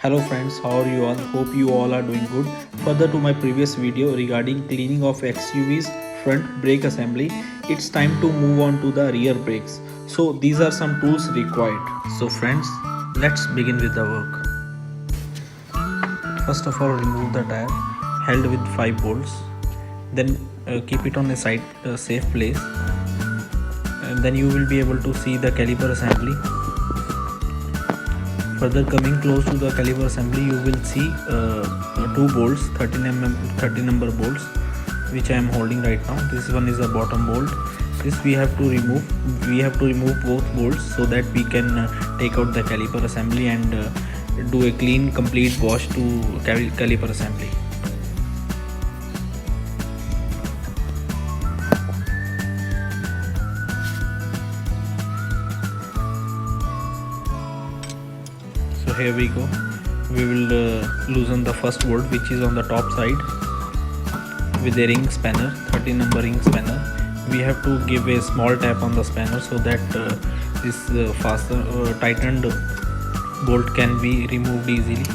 Hello friends, how are you all? Hope you all are doing good. Further to my previous video regarding cleaning of XUV's front brake assembly, it's time to move on to the rear brakes. So these are some tools required. So friends, let's begin with the work. First of all, remove the tire held with 5 bolts. Then keep it on a safe place. And then you will be able to see the caliper assembly. Further, coming close to the caliper assembly, you will see 2 bolts, 30 number bolts, which I am holding right now. This one is a bottom bolt. This we have to remove. We have to remove both bolts so that we can take out the caliper assembly and do a clean, complete wash to caliper assembly. So here we go. We will loosen the first bolt, which is on the top side, with a ring spanner, 30 number ring spanner. We have to give a small tap on the spanner so that this tightened bolt can be removed easily.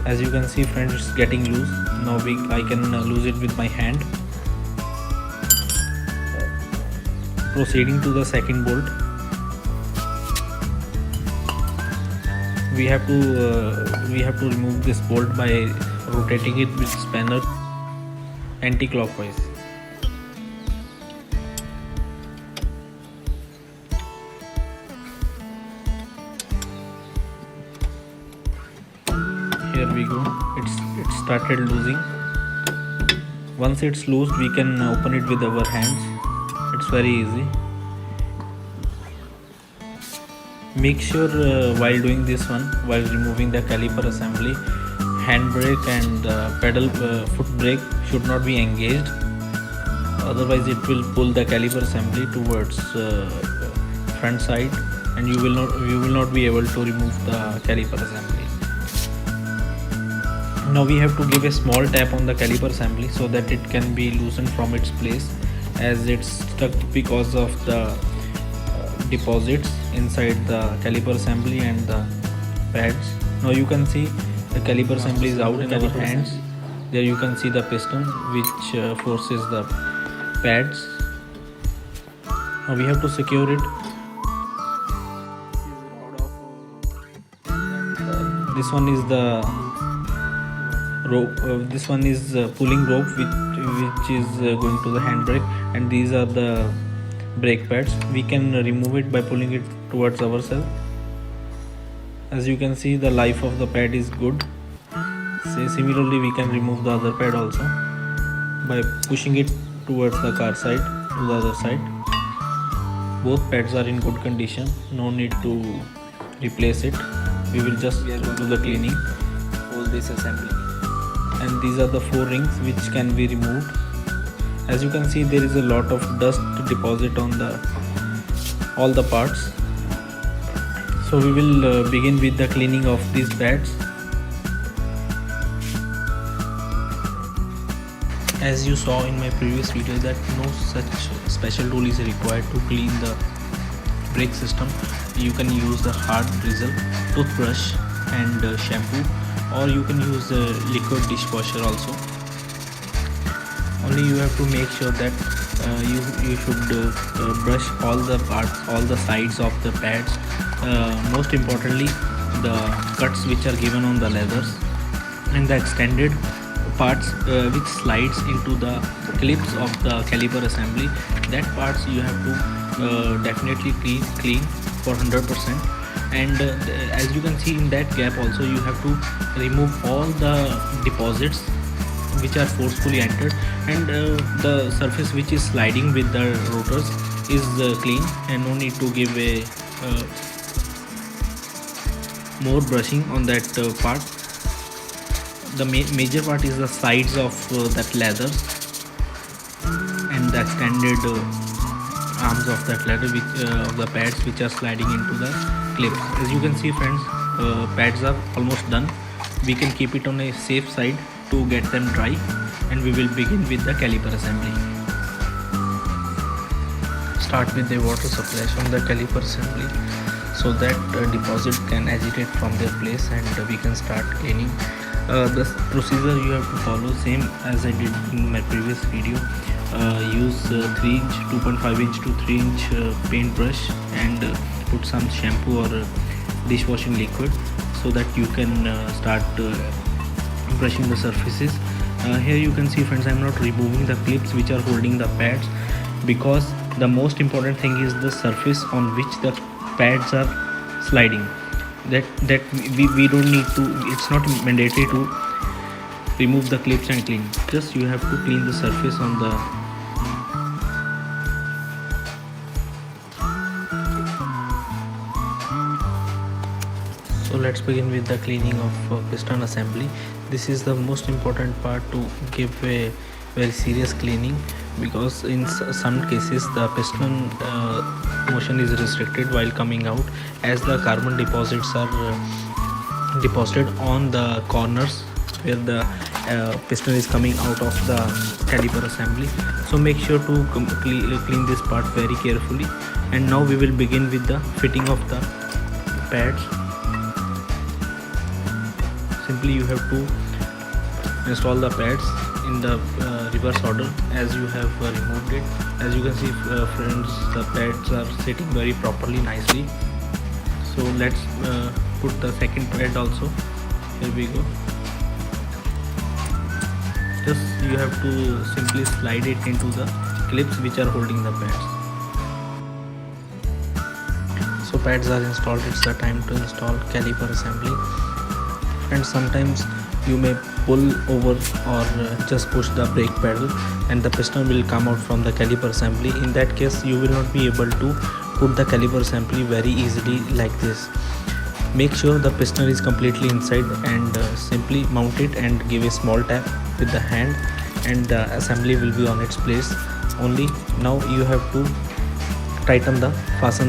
As you can see friends, it's getting loose. Now I can loose it with my hand. Proceeding to the second bolt. We have to remove this bolt by rotating it with spanner anti-clockwise. Here we go. It started losing. Once it's loose, we can open it with our hands. It's very easy. Make sure while doing this one, while removing the caliper assembly, handbrake and pedal foot brake should not be engaged. Otherwise, it will pull the caliper assembly towards front side, and you will not be able to remove the caliper assembly. Now we have to give a small tap on the caliper assembly so that it can be loosened from its place, as it's stuck because of the deposits inside the caliper assembly and the pads. Now you can see the caliper assembly is out in our hands. There you can see the piston which forces the pads. Now we have to secure it. This one is the rope. This one is pulling rope which is going to the handbrake, and these are the brake pads. We can remove it by pulling it towards ourselves. As you can see, the life of the pad is good. Similarly, we can remove the other pad also by pushing it towards the car side, to the other side. Both pads are in good condition, no need to replace it. We will just do the cleaning. Hold this assembly. And these are the 4 rings which can be removed. As you can see, there is a lot of dust deposit on all the parts. So we will begin with the cleaning of these pads. As you saw in my previous video that no such special tool is required to clean the brake system. You can use the hard bristle, toothbrush and shampoo, or you can use the liquid dishwasher also. Only you have to make sure that you should brush all the parts, all the sides of the pads. Most importantly, the cuts which are given on the leathers and the extended parts which slides into the clips of the caliper assembly. That parts you have to definitely clean for 100%. And as you can see in that gap also, you have to remove all the deposits which are forcefully entered, and the surface which is sliding with the rotors is clean, and no need to give a more brushing on that part. The major part is the sides of that leather and the extended arms of that leather of the pads which are sliding into the clips. As you can see friends, pads are almost done. We can keep it on a safe side to get them dry, and we will begin with the caliper assembly. Start with the water supply on the caliper assembly. so that deposit can agitate from their place and we can start cleaning. The procedure you have to follow same as I did in my previous video. Use 3 inch 2.5 inch to 3 inch paintbrush and put some shampoo or dishwashing liquid so that you can start brushing the surfaces. Here you can see, friends, I am not removing the clips which are holding the pads, because the most important thing is the surface on which the pads are sliding. That we don't need to, it's not mandatory to remove the clips and clean, just you have to clean the surface on the. So let's begin with the cleaning of piston assembly. This is the most important part to give a very serious cleaning, because in some cases the piston motion is restricted while coming out, as the carbon deposits are deposited on the corners where the piston is coming out of the caliper assembly. So make sure to clean this part very carefully. And now we will begin with the fitting of the pads. Simply you have to install the pads in the reverse order as you have removed it. As you can see, friends, the pads are sitting very properly, nicely. So let's put the second pad also. Here we go. Just you have to simply slide it into the clips which are holding the pads. So pads are installed. It's the time to install caliper assembly. And sometimes you may pull over or just push the brake pedal and the piston will come out from the caliper assembly. In that case you will not be able to put the caliper assembly very easily like this. Make sure the piston is completely inside and simply mount it and give a small tap with the hand, and the assembly will be on its place. Only now you have to fasten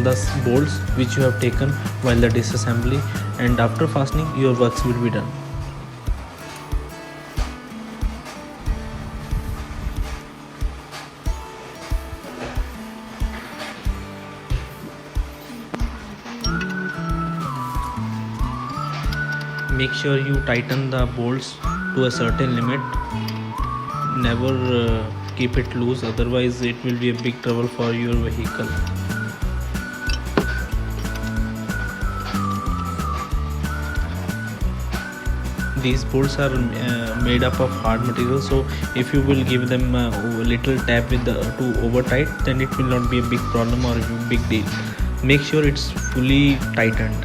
the bolts which you have taken while the disassembly, and after fastening your works will be done. Make sure you tighten the bolts to a certain limit. Never keep it loose, otherwise it will be a big trouble for your vehicle. These bolts are made up of hard material, so if you will give them a little tap with the to over tight, then it will not be a big problem or a big deal. Make sure it's fully tightened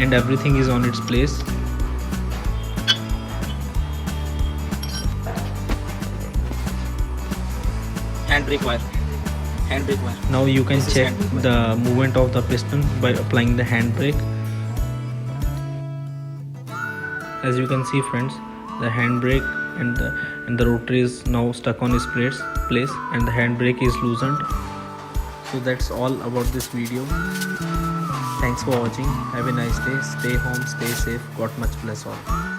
and everything is on its place. Handbrake wire. Handbrake wire. Now you can This is check handbrake wire. the movement of the piston by applying the handbrake. As you can see, friends, the handbrake and the rotor is now stuck on its place and the handbrake is loosened. So that's all about this video. Thanks for watching. Have a nice day. Stay home, stay safe. God much bless all.